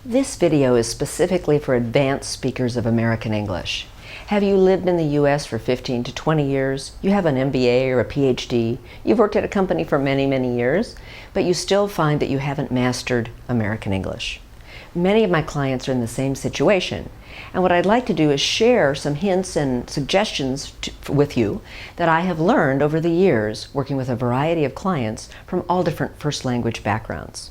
This video is specifically for advanced speakers of American English. Have you lived in the U.S. for 15 to 20 years? You have an MBA or a PhD. You've worked at a company for many, many years, but you still find that you haven't mastered American English. Many of my clients are in the same situation, and what I'd like to do is share some hints and suggestions with you that I have learned over the years working with a variety of clients from all different first language backgrounds.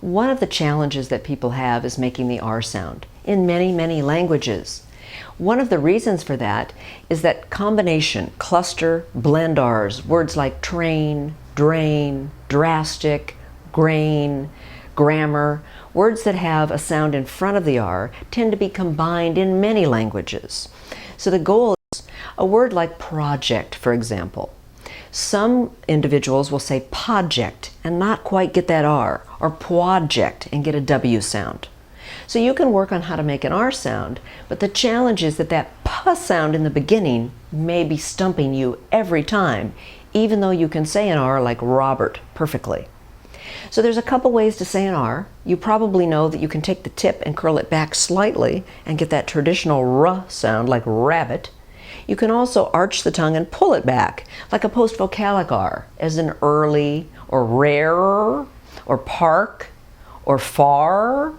One of the challenges that people have is making the R sound in many, many languages. One of the reasons for that is that combination, cluster, blend R's, words like train, drain, drastic, grain, grammar, words that have a sound in front of the R tend to be combined in many languages. So the goal is a word like project, for example. Some individuals will say project and not quite get that R, or project and get a W sound. So you can work on how to make an R sound, but the challenge is that that P sound in the beginning may be stumping you every time, even though you can say an R like Robert perfectly. So there's a couple ways to say an R. You probably know that you can take the tip and curl it back slightly and get that traditional R sound like rabbit. You can also arch the tongue and pull it back, like a post-vocalic R, as in early, or rare, or park, or far,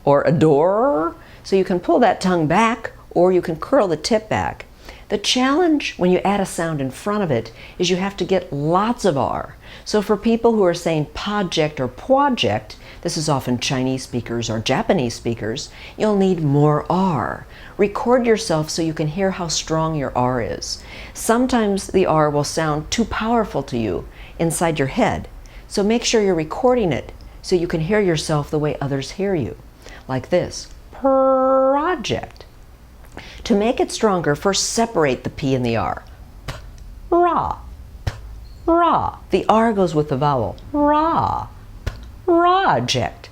or adore. So you can pull that tongue back, or you can curl the tip back. The challenge when you add a sound in front of it is you have to get lots of R. So for people who are saying project or project, this is often Chinese speakers or Japanese speakers, you'll need more R. Record yourself so you can hear how strong your R is. Sometimes the R will sound too powerful to you inside your head. So make sure you're recording it so you can hear yourself the way others hear you. Like this, project. To make it stronger, first separate the P and the R. P, ra, p, ra. The R goes with the vowel. Ra, p, project.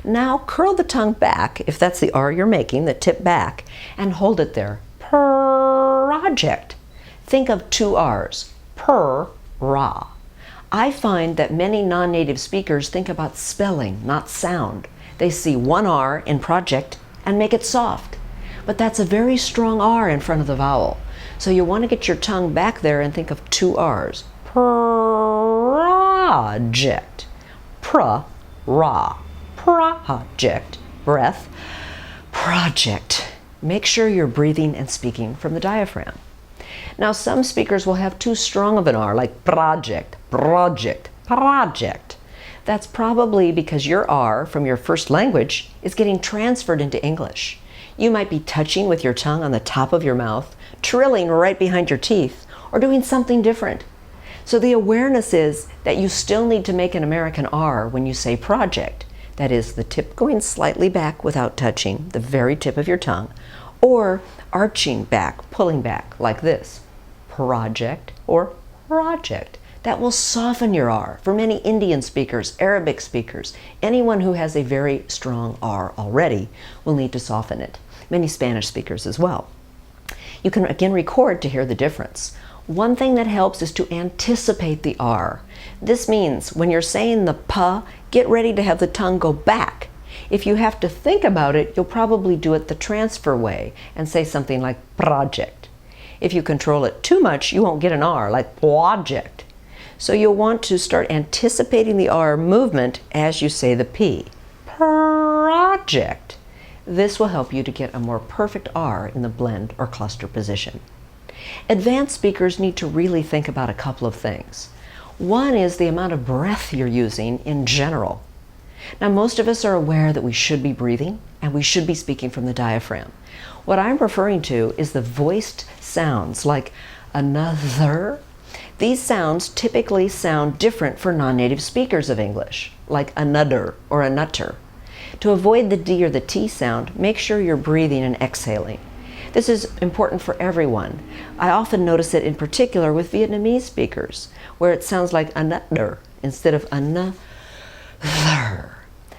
Now curl the tongue back, if that's the R you're making, the tip back, and hold it there. Project. Think of two R's. Per, ra. I find that many non-native speakers think about spelling, not sound. They see one R in project and make it soft. But that's a very strong R in front of the vowel. So you want to get your tongue back there and think of two R's. Project. Pra, ra. Project. Breath. Project. Make sure you're breathing and speaking from the diaphragm. Now some speakers will have too strong of an R, like project, project, project. That's probably because your R from your first language is getting transferred into English. You might be touching with your tongue on the top of your mouth, trilling right behind your teeth, or doing something different. So the awareness is that you still need to make an American R when you say project. That is, the tip going slightly back without touching the very tip of your tongue, or arching back, pulling back, like this. Project or project. That will soften your R. For many Indian speakers, Arabic speakers, anyone who has a very strong R already will need to soften it. Many Spanish speakers as well. You can again record to hear the difference. One thing that helps is to anticipate the R. This means when you're saying the P, get ready to have the tongue go back. If you have to think about it, you'll probably do it the transfer way and say something like project. If you control it too much, you won't get an R, like project. So you'll want to start anticipating the R movement as you say the P. Project. This will help you to get a more perfect R in the blend or cluster position. Advanced speakers need to really think about a couple of things. One is the amount of breath you're using in general. Now most of us are aware that we should be breathing and we should be speaking from the diaphragm. What I'm referring to is the voiced sounds like another. These sounds typically sound different for non-native speakers of English, like another or a nutter. To avoid the D or the T sound, make sure you're breathing and exhaling. This is important for everyone. I often notice it in particular with Vietnamese speakers, where it sounds like another instead of another.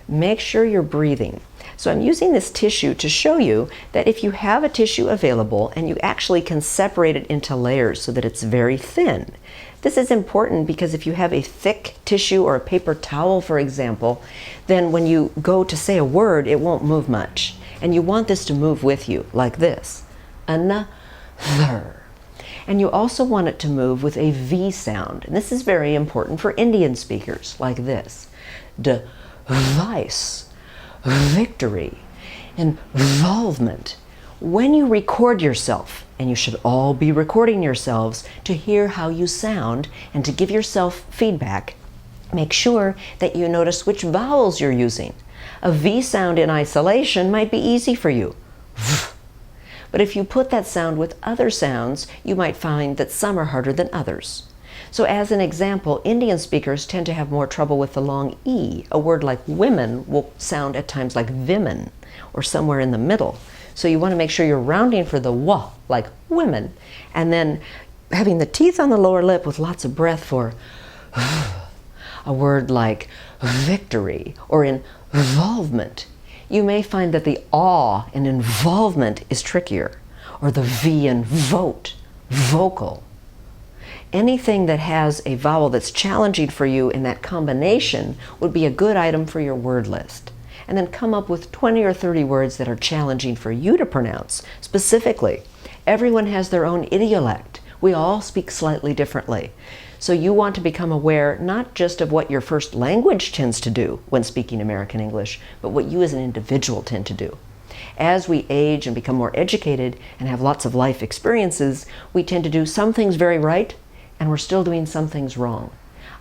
Make sure you're breathing. So I'm using this tissue to show you that if you have a tissue available and you actually can separate it into layers so that it's very thin. This is important because if you have a thick tissue or a paper towel, for example, then when you go to say a word, it won't move much. And you want this to move with you, like this. Another. And you also want it to move with a V sound. And this is very important for Indian speakers, like this. Device, victory, involvement. When you record yourself, and you should all be recording yourselves to hear how you sound and to give yourself feedback, make sure that you notice which vowels you're using. A V sound in isolation might be easy for you. But if you put that sound with other sounds, you might find that some are harder than others. So as an example, Indian speakers tend to have more trouble with the long E. A word like women will sound at times like vimen, or somewhere in the middle. So you want to make sure you're rounding for the wa, like women, and then having the teeth on the lower lip with lots of breath for a word like victory or involvement. You may find that the awe in involvement is trickier, or the V in vote, vocal. Anything that has a vowel that's challenging for you in that combination would be a good item for your word list. And then come up with 20 or 30 words that are challenging for you to pronounce. Specifically, everyone has their own idiolect. We all speak slightly differently. So you want to become aware not just of what your first language tends to do when speaking American English, but what you as an individual tend to do. As we age and become more educated and have lots of life experiences, we tend to do some things very right, and we're still doing some things wrong.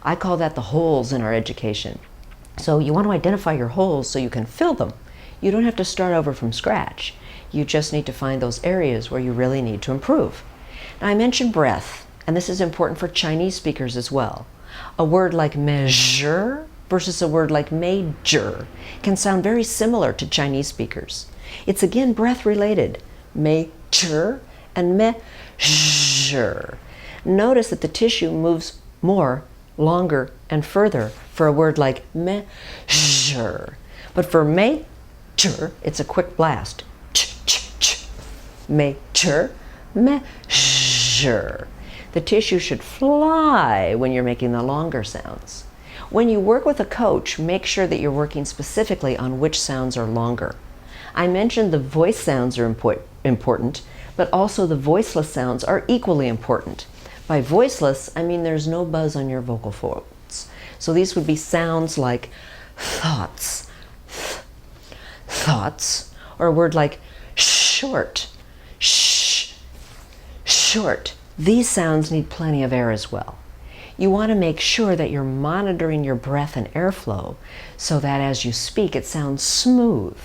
I call that the holes in our education. So you want to identify your holes so you can fill them. You don't have to start over from scratch. You just need to find those areas where you really need to improve. Now I mentioned breath, and this is important for Chinese speakers as well. A word like measure versus a word like major can sound very similar to Chinese speakers. It's again breath related. Major and measure. Notice that the tissue moves more, longer, and further for a word like measure. But for major, it's a quick blast. Ch-ch-ch. Major, measure. The tissue should fly when you're making the longer sounds. When you work with a coach, make sure that you're working specifically on which sounds are longer. I mentioned the voice sounds are important, but also the voiceless sounds are equally important. By voiceless, I mean there's no buzz on your vocal folds. So these would be sounds like thoughts, thoughts, or a word like short, short. These sounds need plenty of air as well. You want to make sure that you're monitoring your breath and airflow so that as you speak it sounds smooth.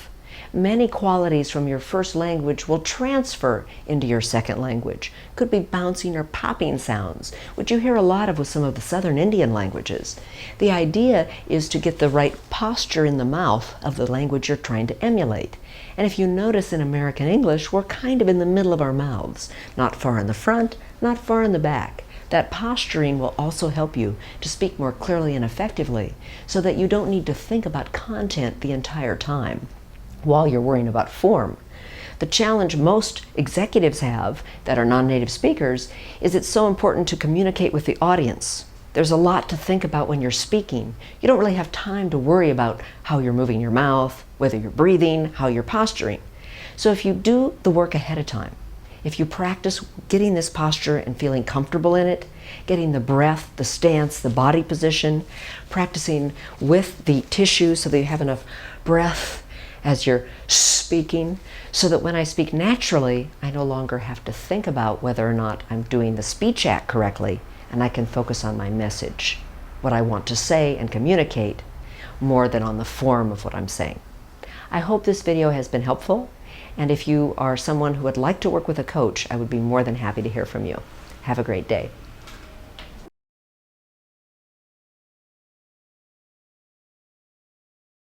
Many qualities from your first language will transfer into your second language. Could be bouncing or popping sounds, which you hear a lot of with some of the southern Indian languages. The idea is to get the right posture in the mouth of the language you're trying to emulate. And if you notice in American English, we're kind of in the middle of our mouths, not far in the front, not far in the back. That posturing will also help you to speak more clearly and effectively so that you don't need to think about content the entire time while you're worrying about form. The challenge most executives have that are non-native speakers is it's so important to communicate with the audience. There's a lot to think about when you're speaking. You don't really have time to worry about how you're moving your mouth, whether you're breathing, how you're posturing. So if you do the work ahead of time, if you practice getting this posture and feeling comfortable in it, getting the breath, the stance, the body position, practicing with the tissue so that you have enough breath as you're speaking, so that when I speak naturally, I no longer have to think about whether or not I'm doing the speech act correctly, and I can focus on my message, what I want to say and communicate, more than on the form of what I'm saying. I hope this video has been helpful, and if you are someone who would like to work with a coach, I would be more than happy to hear from you. Have a great day.